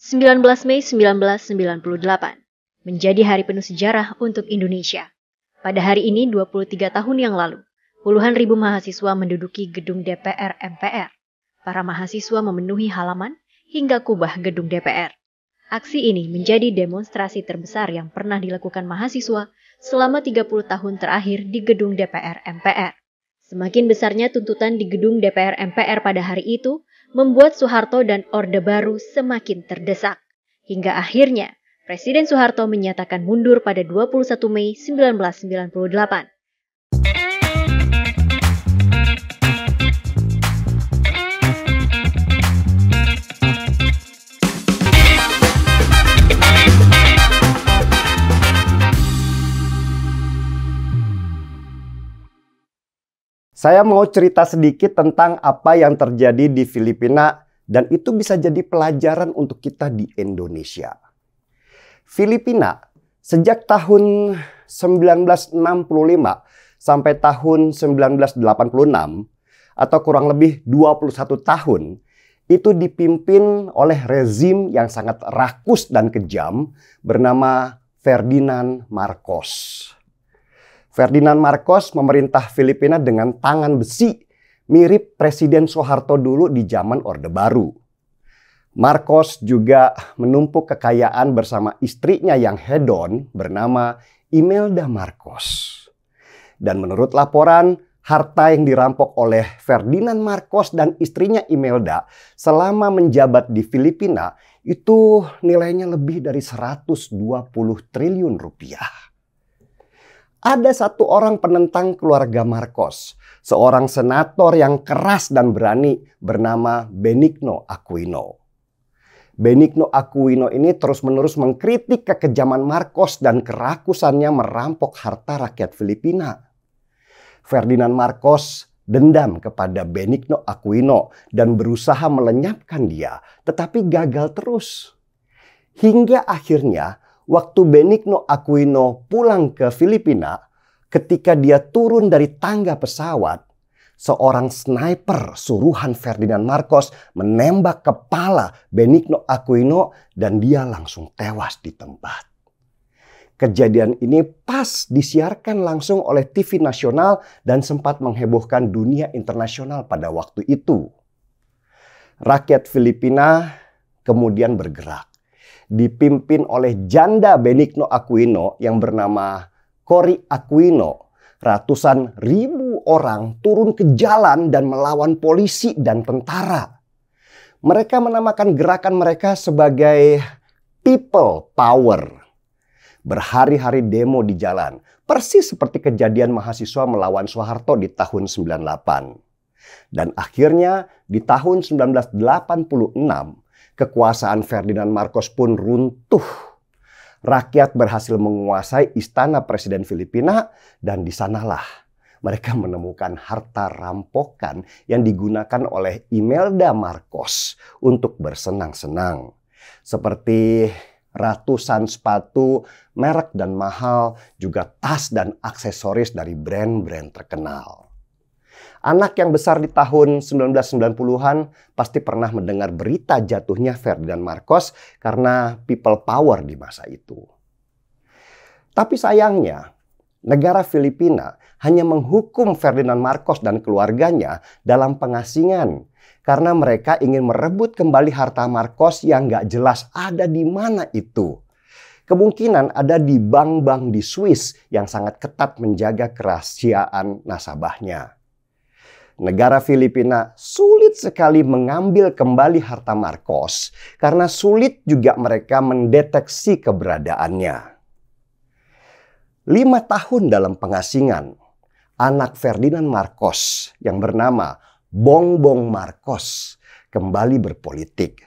19 Mei 1998 menjadi hari penuh sejarah untuk Indonesia. Pada hari ini 23 tahun yang lalu, puluhan ribu mahasiswa menduduki gedung DPR MPR. Para mahasiswa memenuhi halaman hingga kubah gedung DPR. Aksi ini menjadi demonstrasi terbesar yang pernah dilakukan mahasiswa selama 30 tahun terakhir di gedung DPR MPR. Semakin besarnya tuntutan di gedung DPR MPR pada hari itu, membuat Soeharto dan Orde Baru semakin terdesak. Hingga akhirnya, Presiden Soeharto menyatakan mundur pada 21 Mei 1998. Saya mau cerita sedikit tentang apa yang terjadi di Filipina dan itu bisa jadi pelajaran untuk kita di Indonesia. Filipina sejak tahun 1965 sampai tahun 1986 atau kurang lebih 21 tahun itu dipimpin oleh rezim yang sangat rakus dan kejam bernama Ferdinand Marcos. Ferdinand Marcos memerintah Filipina dengan tangan besi, mirip Presiden Soeharto dulu di zaman Orde Baru. Marcos juga menumpuk kekayaan bersama istrinya yang hedon bernama Imelda Marcos. Dan menurut laporan, harta yang dirampok oleh Ferdinand Marcos dan istrinya Imelda selama menjabat di Filipina itu nilainya lebih dari 120 triliun rupiah. Ada satu orang penentang keluarga Marcos, seorang senator yang keras dan berani bernama Benigno Aquino. Benigno Aquino ini terus-menerus mengkritik kekejaman Marcos dan kerakusannya merampok harta rakyat Filipina. Ferdinand Marcos dendam kepada Benigno Aquino dan berusaha melenyapkan dia, tetapi gagal terus. Hingga akhirnya waktu Benigno Aquino pulang ke Filipina, ketika dia turun dari tangga pesawat, seorang sniper suruhan Ferdinand Marcos menembak kepala Benigno Aquino dan dia langsung tewas di tempat. Kejadian ini pas disiarkan langsung oleh TV nasional dan sempat menghebohkan dunia internasional pada waktu itu. Rakyat Filipina kemudian bergerak. Dipimpin oleh janda Benigno Aquino yang bernama Cory Aquino. Ratusan ribu orang turun ke jalan dan melawan polisi dan tentara. Mereka menamakan gerakan mereka sebagai People Power. Berhari-hari demo di jalan, persis seperti kejadian mahasiswa melawan Soeharto di tahun 98. Dan akhirnya di tahun 1986, kekuasaan Ferdinand Marcos pun runtuh. Rakyat berhasil menguasai istana Presiden Filipina dan di sanalah mereka menemukan harta rampokan yang digunakan oleh Imelda Marcos untuk bersenang-senang. Seperti ratusan sepatu merek dan mahal, juga tas dan aksesoris dari brand-brand terkenal. Anak yang besar di tahun 1990-an pasti pernah mendengar berita jatuhnya Ferdinand Marcos karena people power di masa itu. Tapi sayangnya, negara Filipina hanya menghukum Ferdinand Marcos dan keluarganya dalam pengasingan karena mereka ingin merebut kembali harta Marcos yang gak jelas ada di mana itu. Kemungkinan ada di bank-bank di Swiss yang sangat ketat menjaga kerahasiaan nasabahnya. Negara Filipina sulit sekali mengambil kembali harta Marcos karena sulit juga mereka mendeteksi keberadaannya. 5 tahun dalam pengasingan, anak Ferdinand Marcos yang bernama Bongbong Marcos kembali berpolitik.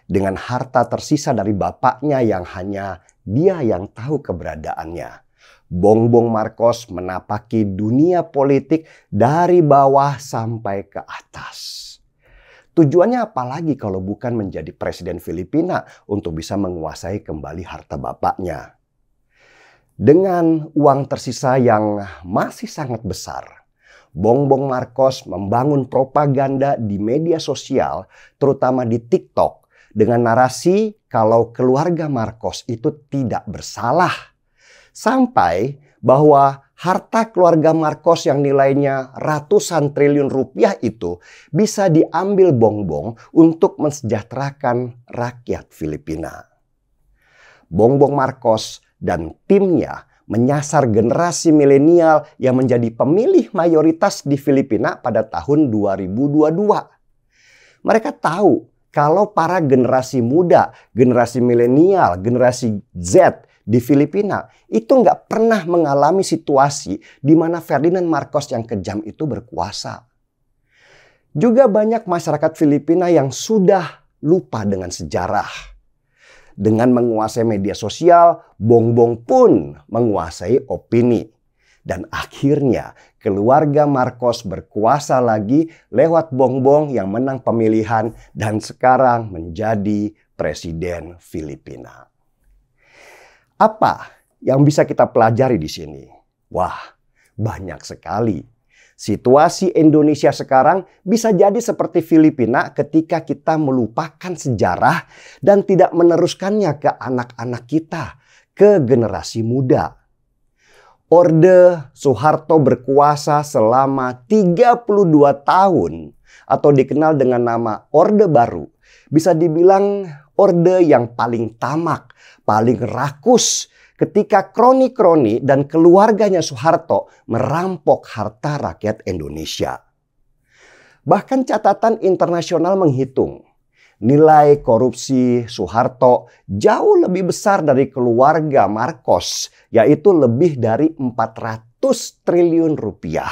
Dengan harta tersisa dari bapaknya yang hanya dia yang tahu keberadaannya. Bongbong Marcos menapaki dunia politik dari bawah sampai ke atas. Tujuannya apalagi kalau bukan menjadi presiden Filipina untuk bisa menguasai kembali harta bapaknya. Dengan uang tersisa yang masih sangat besar, Bongbong Marcos membangun propaganda di media sosial, terutama di TikTok, dengan narasi kalau keluarga Marcos itu tidak bersalah. Sampai bahwa harta keluarga Marcos yang nilainya ratusan triliun rupiah itu bisa diambil Bongbong untuk mensejahterakan rakyat Filipina. Bongbong Marcos dan timnya menyasar generasi milenial yang menjadi pemilih mayoritas di Filipina pada tahun 2022. Mereka tahu kalau para generasi muda, generasi milenial, generasi Z di Filipina itu nggak pernah mengalami situasi di mana Ferdinand Marcos yang kejam itu berkuasa. Juga banyak masyarakat Filipina yang sudah lupa dengan sejarah. Dengan menguasai media sosial, Bongbong pun menguasai opini. Dan akhirnya keluarga Marcos berkuasa lagi lewat Bongbong yang menang pemilihan dan sekarang menjadi presiden Filipina. Apa yang bisa kita pelajari di sini? Wah, banyak sekali. Situasi Indonesia sekarang bisa jadi seperti Filipina ketika kita melupakan sejarah dan tidak meneruskannya ke anak-anak kita, ke generasi muda. Orde Soeharto berkuasa selama 32 tahun atau dikenal dengan nama Orde Baru. Bisa dibilang orde yang paling tamak, paling rakus ketika kroni-kroni dan keluarganya Soeharto merampok harta rakyat Indonesia. Bahkan catatan internasional menghitung nilai korupsi Soeharto jauh lebih besar dari keluarga Marcos, yaitu lebih dari 400 triliun rupiah.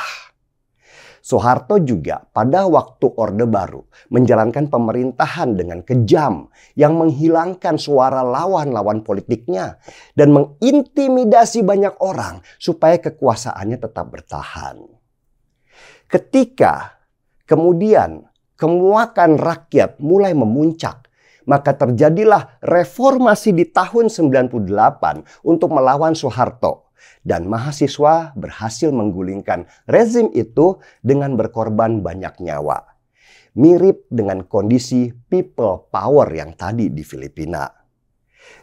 Soeharto juga pada waktu Orde Baru menjalankan pemerintahan dengan kejam yang menghilangkan suara lawan-lawan politiknya dan mengintimidasi banyak orang supaya kekuasaannya tetap bertahan. Ketika kemudian kemuakan rakyat mulai memuncak, maka terjadilah reformasi di tahun 98 untuk melawan Soeharto. Dan mahasiswa berhasil menggulingkan rezim itu dengan berkorban banyak nyawa. Mirip dengan kondisi people power yang tadi di Filipina.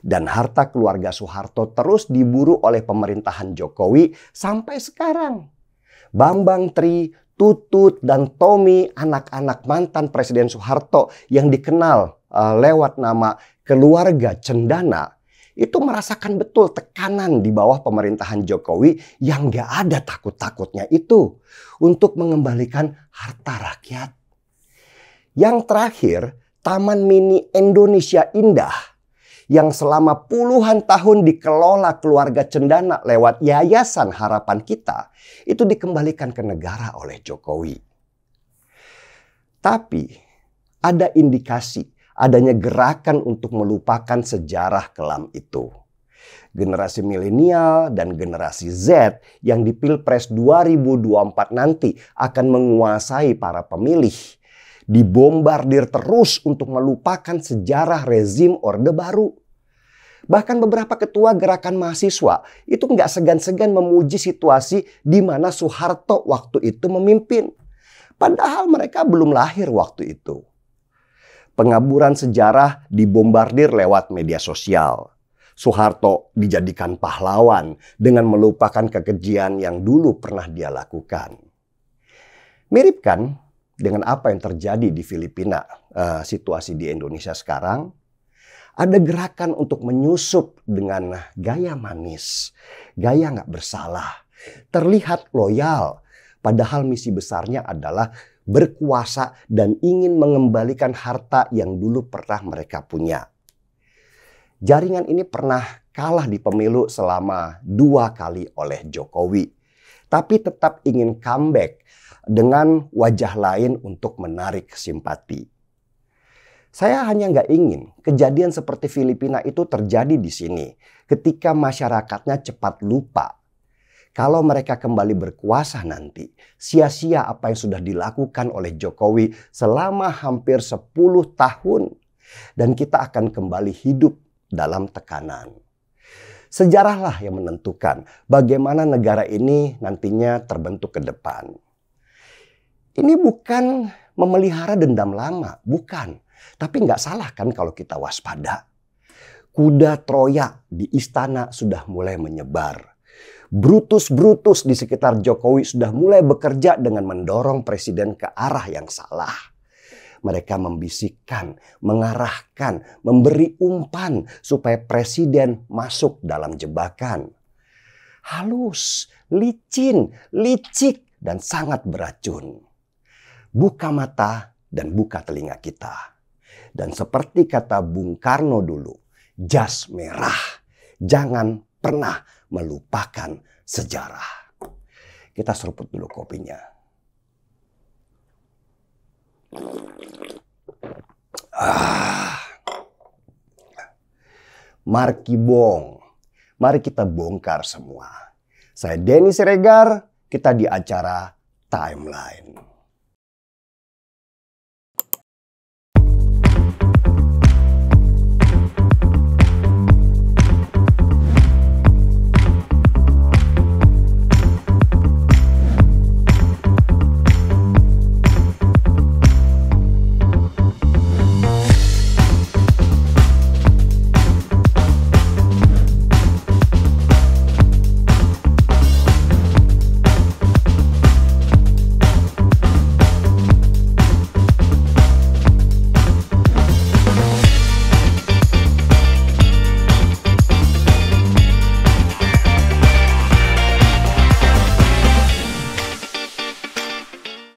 Dan harta keluarga Soeharto terus diburu oleh pemerintahan Jokowi sampai sekarang. Bambang Tri, Tutut, dan Tommy, anak-anak mantan Presiden Soeharto yang dikenal lewat nama keluarga Cendana, itu merasakan betul tekanan di bawah pemerintahan Jokowi yang gak ada takut-takutnya itu untuk mengembalikan harta rakyat. Yang terakhir, Taman Mini Indonesia Indah yang selama puluhan tahun dikelola keluarga Cendana lewat Yayasan Harapan Kita itu dikembalikan ke negara oleh Jokowi. Tapi ada indikasi adanya gerakan untuk melupakan sejarah kelam itu. Generasi milenial dan generasi Z yang di Pilpres 2024 nanti akan menguasai para pemilih. Dibombardir terus untuk melupakan sejarah rezim Orde Baru. Bahkan beberapa ketua gerakan mahasiswa itu nggak segan-segan memuji situasi di mana Soeharto waktu itu memimpin. Padahal mereka belum lahir waktu itu. Pengaburan sejarah dibombardir lewat media sosial. Soeharto dijadikan pahlawan dengan melupakan kekejian yang dulu pernah dia lakukan. Mirip kan dengan apa yang terjadi di Filipina, situasi di Indonesia sekarang? Ada gerakan untuk menyusup dengan gaya manis, gaya nggak bersalah, terlihat loyal. Padahal misi besarnya adalah berkuasa dan ingin mengembalikan harta yang dulu pernah mereka punya. Jaringan ini pernah kalah di pemilu selama 2 kali oleh Jokowi. Tapi tetap ingin comeback dengan wajah lain untuk menarik simpati. Saya hanya nggak ingin kejadian seperti Filipina itu terjadi di sini ketika masyarakatnya cepat lupa. Kalau mereka kembali berkuasa nanti, sia-sia apa yang sudah dilakukan oleh Jokowi selama hampir 10 tahun. Dan kita akan kembali hidup dalam tekanan. Sejarahlah yang menentukan bagaimana negara ini nantinya terbentuk ke depan. Ini bukan memelihara dendam lama, bukan. Tapi nggak salah kan kalau kita waspada. Kuda Troya di istana sudah mulai menyebar. Brutus-Brutus di sekitar Jokowi sudah mulai bekerja dengan mendorong presiden ke arah yang salah. Mereka membisikkan, mengarahkan, memberi umpan supaya presiden masuk dalam jebakan. Halus, licin, licik, dan sangat beracun. Buka mata dan buka telinga kita. Dan seperti kata Bung Karno dulu, jas merah, jangan pernah melupakan sejarah. Kita seruput dulu kopinya. Markibong. Mari kita bongkar semua. Saya Denny Siregar, kita di acara Timeline.